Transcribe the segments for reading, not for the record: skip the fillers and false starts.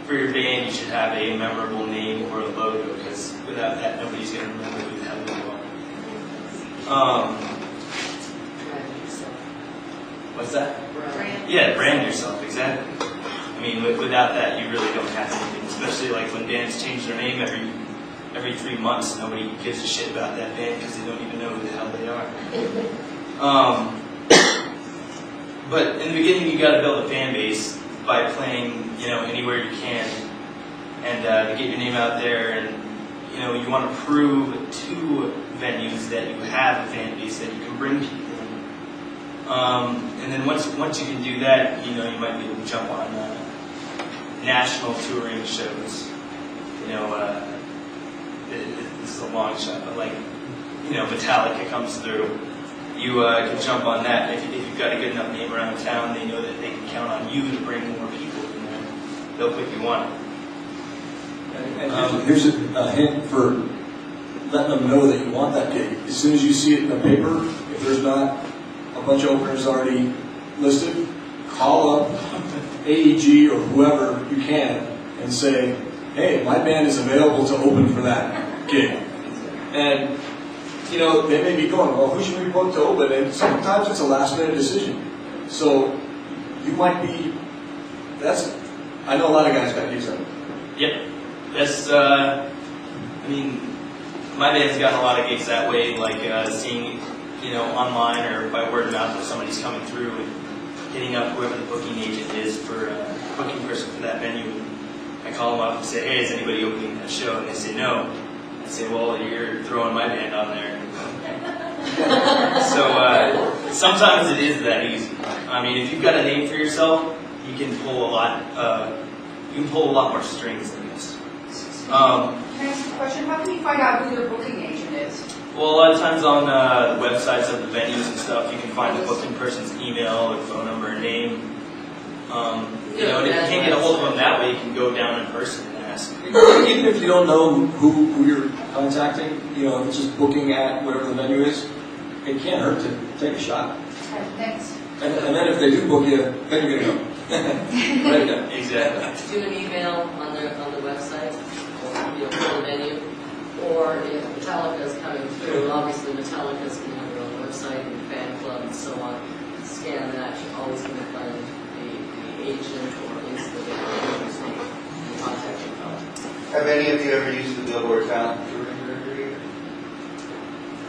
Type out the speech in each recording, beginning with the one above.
for your band, you should have a memorable name or a logo, because without that, nobody's going to remember who the hell you are. What's that? Brand. Yeah, brand yourself, exactly. I mean, without that, you really don't have anything, especially like when bands change their name every 3 months. Nobody gives a shit about that band because they don't even know who the hell they are. But in the beginning, you got to build a fan base by playing, anywhere you can, and to get your name out there. And you want to prove to venues that you have a fan base that you can bring people in. And then once you can do that, you might be able to jump on national touring shows. This is a long shot, but like, Metallica comes through. You can jump on that. If you've got a good enough name around town, they know that they can count on you to bring more people in there. They'll put you on. And here's a hint for letting them know that you want that gig. As soon as you see it in the paper, if there's not a bunch of openers already listed, call up AEG or whoever you can and say, hey, my band is available to open for that gig. And they may be going, well, who should we book to open? And sometimes it's a last-minute decision. So you might be, I know a lot of guys got gigs on it. Yep. That's, my band's gotten a lot of gigs that way, like seeing, online or by word of mouth if somebody's coming through and hitting up whoever the booking agent is for booking person for that venue. I call them up and say, hey, is anybody opening that show? And they say no. I say, well, you're throwing my band on there. So sometimes it is that easy. I mean, if you've got a name for yourself, you can pull a lot. You can pull a lot more strings than this. Can I ask a question? How can you find out who their booking agent is? Well, a lot of times on the websites of the venues and stuff, you can find the booking person's email or phone number and name. And if you can't get a hold of them that way, you can go down in person and ask. Even if you don't know who you're contacting, if it's just booking at whatever the venue is, it can't hurt to take a shot. Thanks. And then if they do book you, then you're going to go. Right now. Exactly. Do an email on the website, or for the venue, or if Metallica is coming through, obviously Metallica's going to have their own website and fan club and so on. Scan that, you're always going to find the agent or at least the agent's name and contact info. Have any of you ever used the Billboard Talent Touring Directory?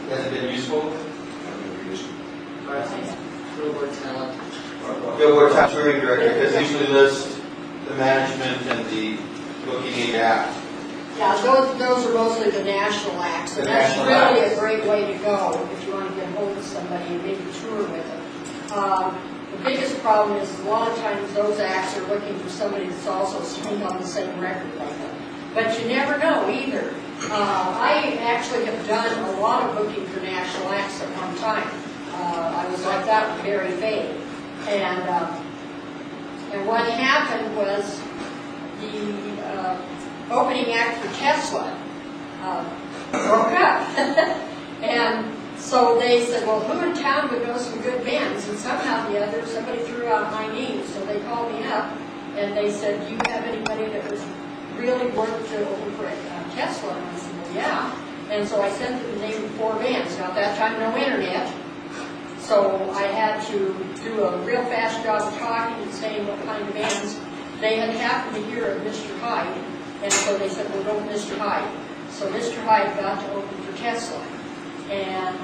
Has it been useful? Billboard Talent. Billboard Talent Touring Directory, because they usually list the management and the booking app. Yeah, those are mostly the national acts, and that's really a great way to go if you want to get hold of somebody and maybe tour with them. The biggest problem is a lot of times those acts are looking for somebody that's also signed on the same record like them. But you never know either. I actually have done a lot of booking for national acts at one time. I was like that with Barry Fay. And what happened was the opening act for Tesla broke up. And so they said, well, who in town would know some good bands? And somehow or the other, somebody threw out my name. So they called me up and they said, do you have anybody that was really worth to open for Tesla? And I said, well, yeah. And so I sent them the name of 4 bands. Now at that time, no internet. So I had to do a real fast job of talking and saying what kind of bands. They had happened to hear of Mr. Hyde. And so they said, well, go with Mr. Hyde. So Mr. Hyde got to open for Tesla. And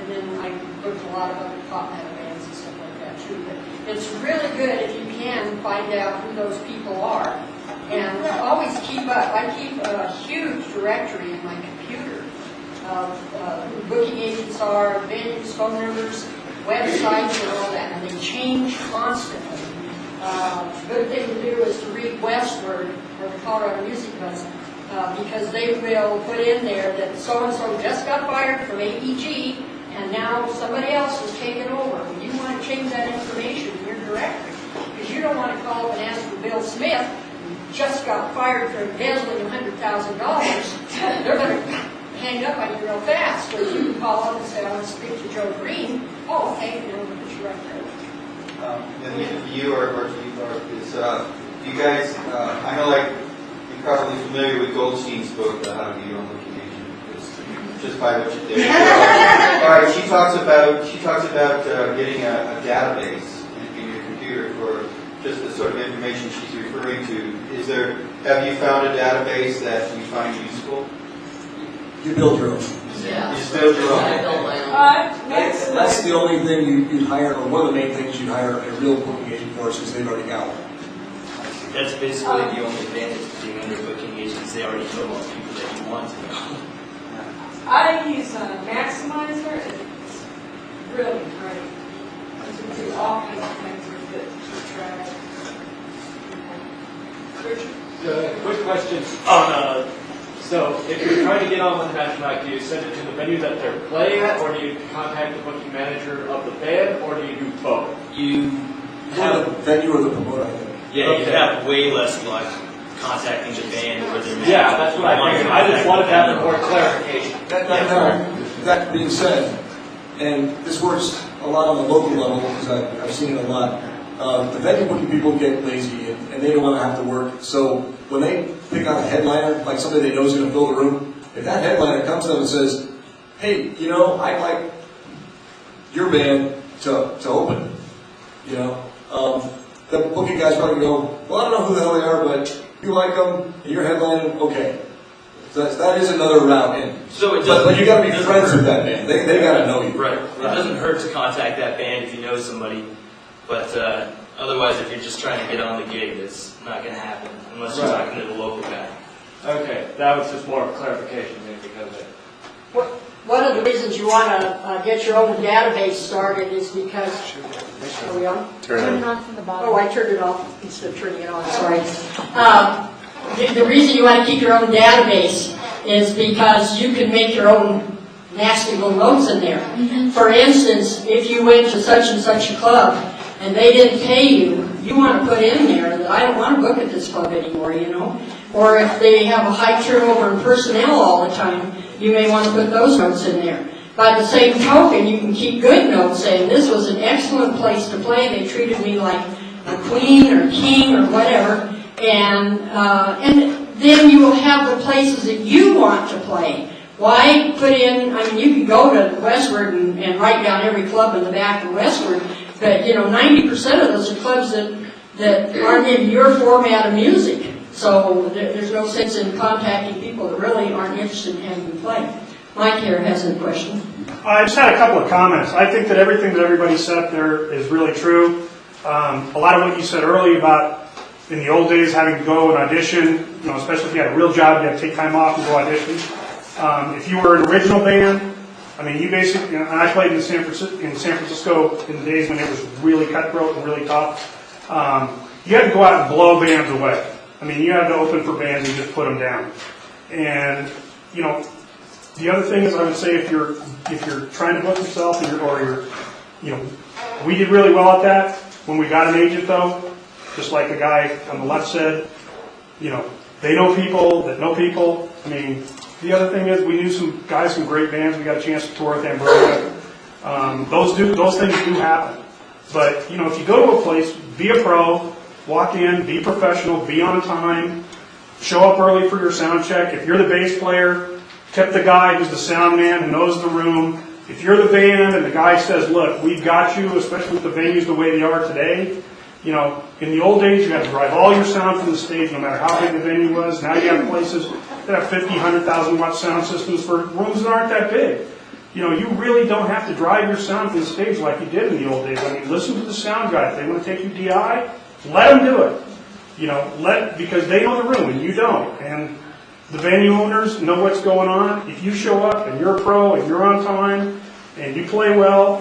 then I booked a lot of other pop metal bands and stuff like that too. But it's really good if you can find out who those people are. And always keep up. I keep a huge directory in my computer of who booking agents are, venues, phone numbers, websites, and all that. And they change constantly. A good thing to do is to read Westward, or the Colorado Music Buzz, because they will put in there that so-and-so just got fired from AEG, and now somebody else has taken over. You want to change that information in your directory, because you don't want to call up and ask for Bill Smith, who just got fired for embezzling $100,000. They're going to hang up on you real fast. Or you can call up and say, I want to speak to Joe Green. Oh, okay, we'll put you right there. And you or you guys, I know like probably familiar with Goldstein's book, How to Be Your Own Booking Agent, just by what you did. All right, she talks about getting a database in your computer for just the sort of information she's referring to. Have you found a database that you find useful? You build your own. Yeah. You just build your own. I built my own. That's the only thing you'd hire, or one of the main things you'd hire a real booking agent for, since they've already got one. That's basically the only advantage of being under booking agents. They already know all the people that you want to know. I use Maximizer, and it's really great. You can do all kinds of things with it to track. Richard? Quick question on, so if you're trying to get on with the National Act, do you send it to the venue that they're playing at, or do you contact the booking manager of the band, or do you do both? You Have the venue or the promoter, I think. Yeah, you have way less luck contacting the band or their manager. Yeah, that's what I figured. I just wanted to have more clarification. That being said, and this works a lot on the local level, because I've seen it a lot, the venue booking people get lazy and they don't want to have to work. So when they pick out a headliner, like somebody they know is going to fill the room, if that headliner comes to them and says, hey, I'd like your band to open, the booking guys probably go, well, I don't know who the hell they are, but you like them, and you're headlining, okay. So that is another route in. So it but doesn't. you got to be friends with that band. They got to know you. Right. It doesn't hurt to contact that band if you know somebody, but otherwise, if you're just trying to get on the gig, it's not going to happen unless you're talking to the local guy. Okay, that was just more of a clarification maybe because One of the reasons you want to get your own database started is because, are we on? Turn it on from the bottom. Oh, I turned it off instead of turning it on, sorry. The reason you want to keep your own database is because you can make your own nasty little notes in there. For instance, if you went to such and such a club and they didn't pay you, you want to put in there that I don't want to book at this club anymore, Or if they have a high turnover in personnel all the time, you may want to put those notes in there. By the same token, you can keep good notes saying this was an excellent place to play. They treated me like a queen or king or whatever. And then you will have the places that you want to play. Why put in, you can go to Westward and write down every club in the back of Westward, but 90% of those are clubs that aren't in your format of music. So there's no sense in contacting people that really aren't interested in having you play. Mike here has a question. I just had a couple of comments. I think that everything that everybody said up there is really true. A lot of what you said earlier about in the old days having to go and audition, especially if you had a real job, you had to take time off and go audition. If you were an original band, you basically, and I played in San Francisco in the days when it was really cutthroat and really tough. You had to go out and blow bands away. You had to open for bands and just put them down. And, the other thing is I would say if you're trying to book yourself we did really well at that. When we got an agent though, just like the guy on the left said, they know people that know people. The other thing is we knew some guys from great bands. We got a chance to tour with Ambrose. Those things do happen. But, if you go to a place, be a pro, walk in, be professional, be on time, show up early for your sound check. If you're the bass player, tip the guy who's the sound man who knows the room. If you're the band and the guy says, look, we've got you, especially with the venues the way they are today, in the old days you had to drive all your sound from the stage no matter how big the venue was. Now you have places that have 50, 100,000 watt sound systems for rooms that aren't that big. You really don't have to drive your sound from the stage like you did in the old days. Listen to the sound guy. If they want to take you DI, let them do it. Because they know the room and you don't. And the venue owners know what's going on. If you show up and you're a pro and you're on time and you play well,